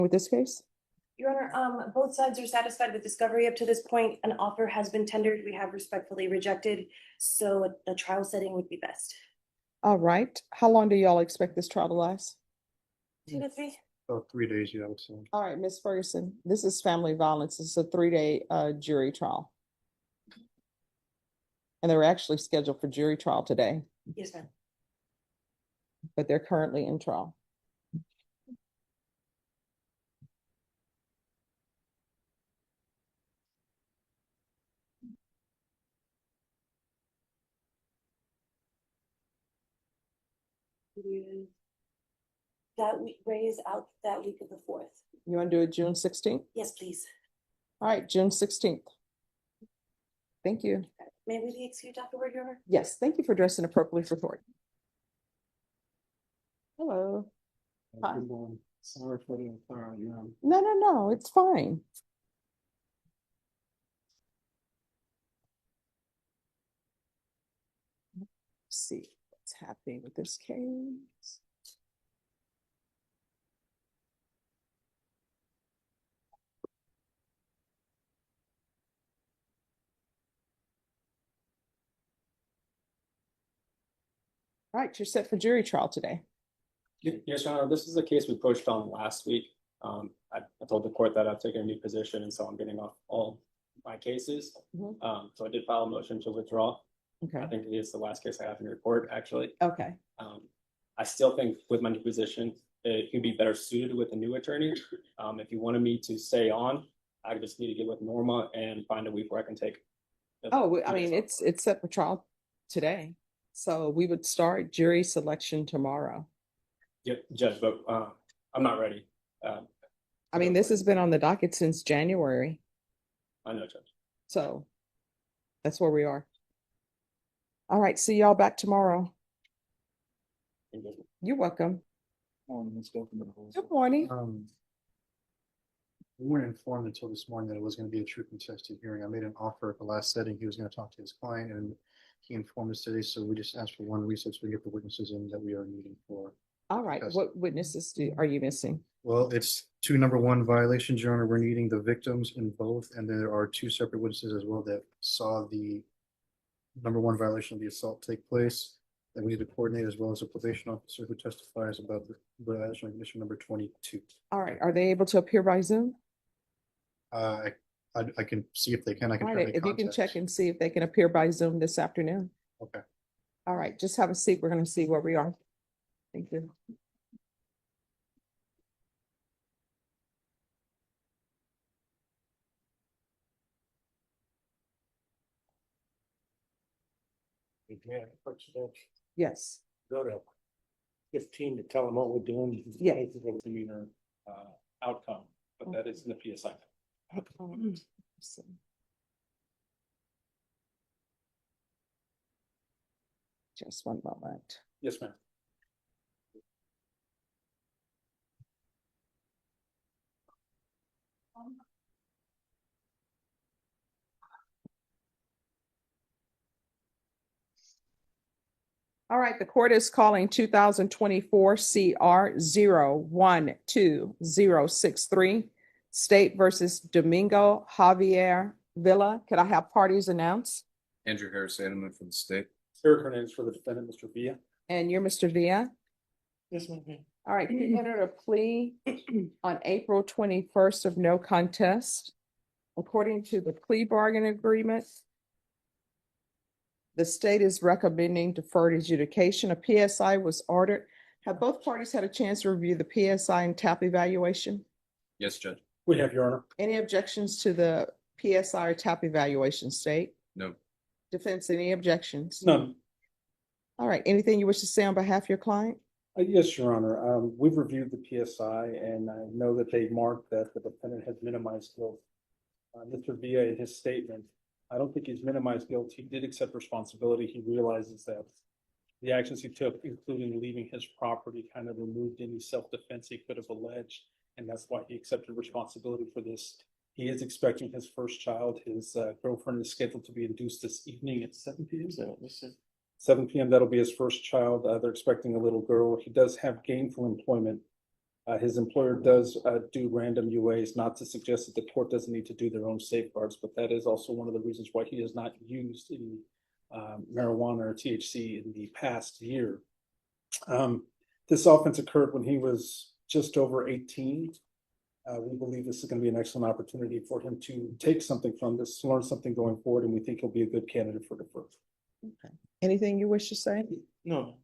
with this case? Your Honor, both sides are satisfied with discovery up to this point. An offer has been tendered. We have respectfully rejected, so a trial setting would be best. All right. How long do y'all expect this trial to last? 2 to 3. About 3 days, yeah, I would say. All right, Ms. Ferguson, this is family violence. It's a 3-day jury trial. And they were actually scheduled for jury trial today, Yes, ma'am. but they're currently in trial. That week, raise out that week of the 4th. You want to do it June 16th? Yes, please. All right, June 16th. Thank you. May we be excused afterward, Your Honor? Yes, thank you for dressing appropriately for court. Hello. Hi. Good morning. Sorry for the affair, yeah. No, it's fine. Let's see what's happening with this case. All right, you're set for jury trial today. Yes, Your Honor, this is a case we approached on last week. I told the court that I've taken a new position, and so I'm getting off all my cases. So I did file a motion to withdraw. Okay. I think it is the last case I have in report, actually. Okay. I still think with my new position, it could be better suited with a new attorney. If you wanted me to stay on, I just need to get with Norma and find a week where I can take. Oh, I mean, it's set for trial today. So we would start jury selection tomorrow. Yeah, Judge, but I'm not ready. I mean, this has been on the docket since January. I know, Judge. So that's where we are. All right, see y'all back tomorrow. You're welcome. Good morning. We weren't informed until this morning that it was going to be a true contested hearing. I made an offer at the last setting. He was going to talk to his client, and he informed us today. So we just asked for one recess. We get the witnesses in that we are needing for. All right, what witnesses are you missing? Well, it's 2 number 1 violations, Your Honor. We're needing the victims in both, and there are 2 separate witnesses as well that saw the number 1 violation of the assault take place. And we need to coordinate, as well as a probation officer who testifies about the violation of condition number 22. All right, are they able to appear by Zoom? I can see if they can. I can. All right, if you can check and see if they can appear by Zoom this afternoon. Okay. All right, just have a seat. We're going to see where we are. Thank you. Yes. Go to 15 to tell them what we're doing. Yeah. Demeanor outcome, but that is in the PSI. Just one moment. Yes, ma'am. All right, the court is calling 2024 CR 012063, State versus Domingo Javier Villa. Could I have parties announced? Andrew Harris Animan for the state. Eric Hernandez for the defendant, Mr. Villa. And you're Mr. Villa? Yes, ma'am. All right, he entered a plea on April 21st of no contest. According to the plea bargain agreement, the state is recommending deferred adjudication. A PSI was ordered. Have both parties had a chance to review the PSI and TAP evaluation? Yes, Judge. We have, Your Honor. Any objections to the PSI or TAP evaluation, state? No. Defense, any objections? None. All right, anything you wish to say on behalf of your client? Yes, Your Honor. We've reviewed the PSI, and I know that they marked that the defendant has minimized guilt. Mr. Villa, in his statement, I don't think he's minimized guilt. He did accept responsibility. He realizes that the actions he took, including leaving his property, kind of removed any self-defense he could have alleged, and that's why he accepted responsibility for this. He is expecting his first child. His girlfriend is scheduled to be induced this evening at 7 p.m. 7 p.m. That'll be his first child. They're expecting a little girl. He does have gainful employment His employer does do random UAs, not to suggest that the court doesn't need to do their own safeguards, but that is also one of the reasons why he has not used any marijuana or THC in the past year. This offense occurred when he was just over 18. We believe this is going to be an excellent opportunity for him to take something from this, learn something going forward, and we think he'll be a good candidate for deferral. Okay. Anything you wish to say? No,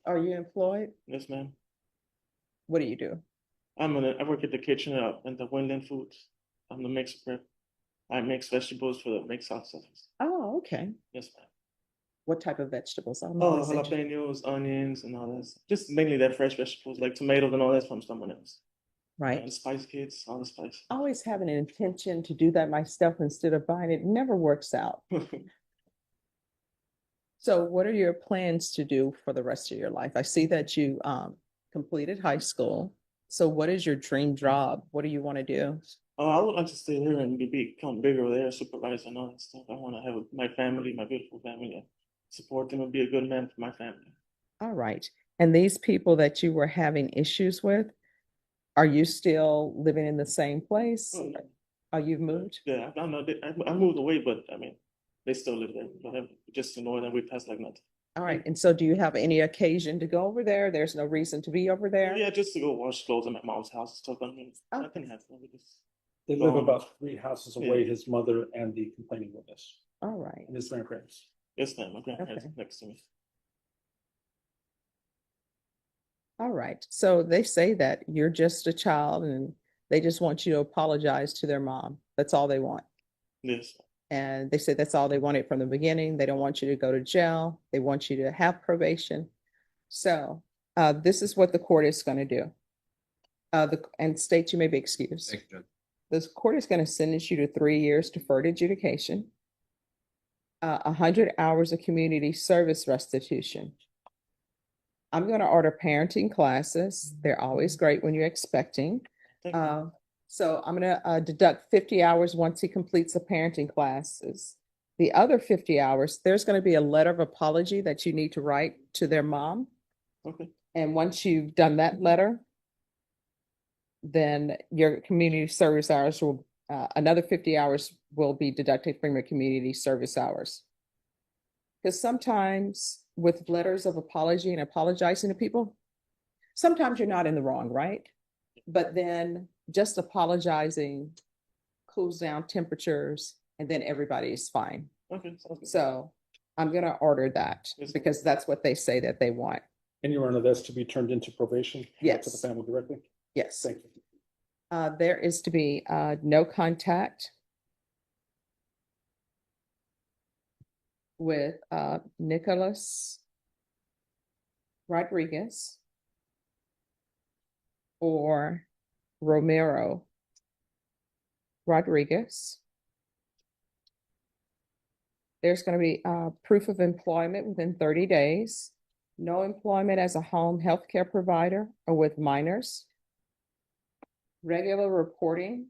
Are you employed? yes, ma'am. What do you do? I work at the kitchen in the Windland Foods. I'm the mix prep. I mix vegetables for the mix sauces. Oh, okay. Yes, ma'am. What type of vegetables? I'm Oh, always interested. jalapenos, onions, and all that. Just mainly that fresh vegetables like tomatoes and all that's from someone else. Right. And spice kits, all the spice. I always have an intention to do that myself instead of buying it. It never works out. So what are your plans to do for the rest of your life? I see that you completed high school. So what is your dream job? What do you want to do? Oh, I would like to stay here and become bigger there, supervisor and all that stuff. I want to have my family, my beautiful family, and support them and be a good man for my family. All right. And these people that you were having issues with, are you still living in the same place? Oh, yeah. Are you moved? Yeah, I know. I moved away, but I mean, they still live there. Whatever, just to know that we passed like nothing. All right. And so do you have any occasion to go over there? There's no reason to be over there? Yeah, just to go wash clothes at my mom's house and stuff. I mean, Oh. nothing happened. We just They live about 3 houses away, his mother and the complaining witness, All right. and his grandparents. yes, ma'am. My grandparents Okay. next to me. All right. So they say that you're just a child and they just want you to apologize to their mom. That's all they want. Yes. And they said that's all they wanted from the beginning. They don't want you to go to jail. They want you to have probation. So this is what the court is going to do. And state you may be excused. Thank you, Judge. This court is going to sentence you to 3 years deferred adjudication, 100 hours of community service restitution. I'm going to order parenting classes. They're always great when you're expecting. Thank you. So I'm going to deduct 50 hours once he completes the parenting classes. The other 50 hours, there's going to be a letter of apology that you need to write to their mom. Okay. And once you've done that letter, then your community service hours will, another 50 hours will be deducted from your community service hours. Because sometimes with letters of apology and apologizing to people, sometimes you're not in the wrong, right? But then just apologizing cools down temperatures and then everybody is fine. Okay. Sounds good. So I'm going to order that Yes. because that's what they say that they want. And Your Honor, that's to be turned into probation? To the Yes. family directly? Yes. Thank you. There is to be no contact with Nicholas Rodriguez or Romero Rodriguez. There's going to be proof of employment within 30 days. No employment as a home healthcare provider or with minors. Regular reporting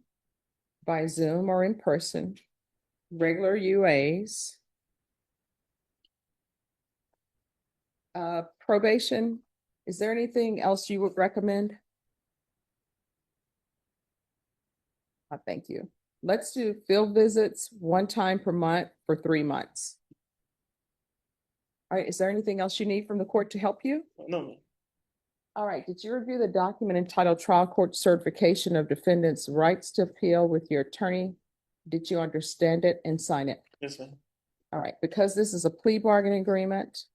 by Zoom or in person. Regular UAs. Probation. Is there anything else you would recommend? Thank you. Let's do field visits 1 time per month for 3 months. All right, is there anything else you need from the court to help you? No, ma'am. All right, did you review the document entitled Trial Court Certification of Defendant's Rights to Appeal with your attorney? Did you understand it and sign it? Yes, ma'am. All right, because this is a plea bargaining agreement,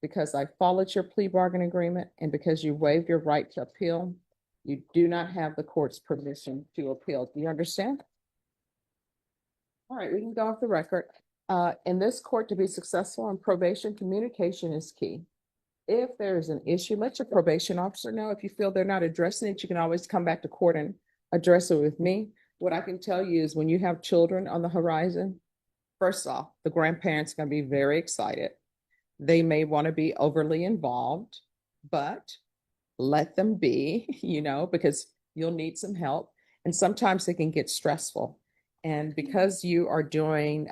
because I followed your plea bargaining agreement, and because you waived your right to appeal, you do not have the court's permission to appeal. Do you understand? All right, we can go off the record. In this court, to be successful in probation, communication is key. If there is an issue, let your probation officer know. If you feel they're not addressing it, you can always come back to court and address it with me. What I can tell you is when you have children on the horizon, first off, the grandparents are going to be very excited. They may want to be overly involved, but let them be, because you'll need some help. And sometimes it can get stressful. And because you are doing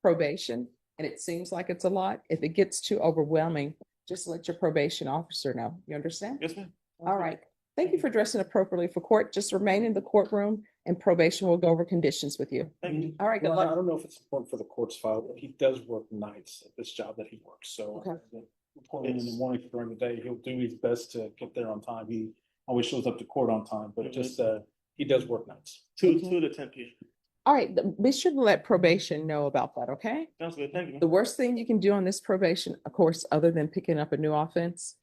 probation, and it seems like it's a lot, if it gets too overwhelming, Just let your probation officer know. You understand? Yes, ma'am. All right. Thank you for dressing appropriately for court. Just remain in the courtroom and probation will go over conditions with you. Thank you. All right, good Well, I luck. don't know if it's important for the court's file, but he does work nights at this job that he works, so. Okay. Reporting in the morning during the day, he'll do his best to get there on time. He always shows up to court on time, but just, he does work nights. Two to 10 p.m. All right, be sure to let probation know about that, okay? Sounds good. Thank you. The worst thing you can do on this probation, of course, other than picking up a new offense,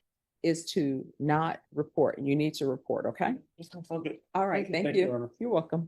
is to not report. You need to report, okay? Sounds good. All right, thank Thank you, you. Honor. You're welcome.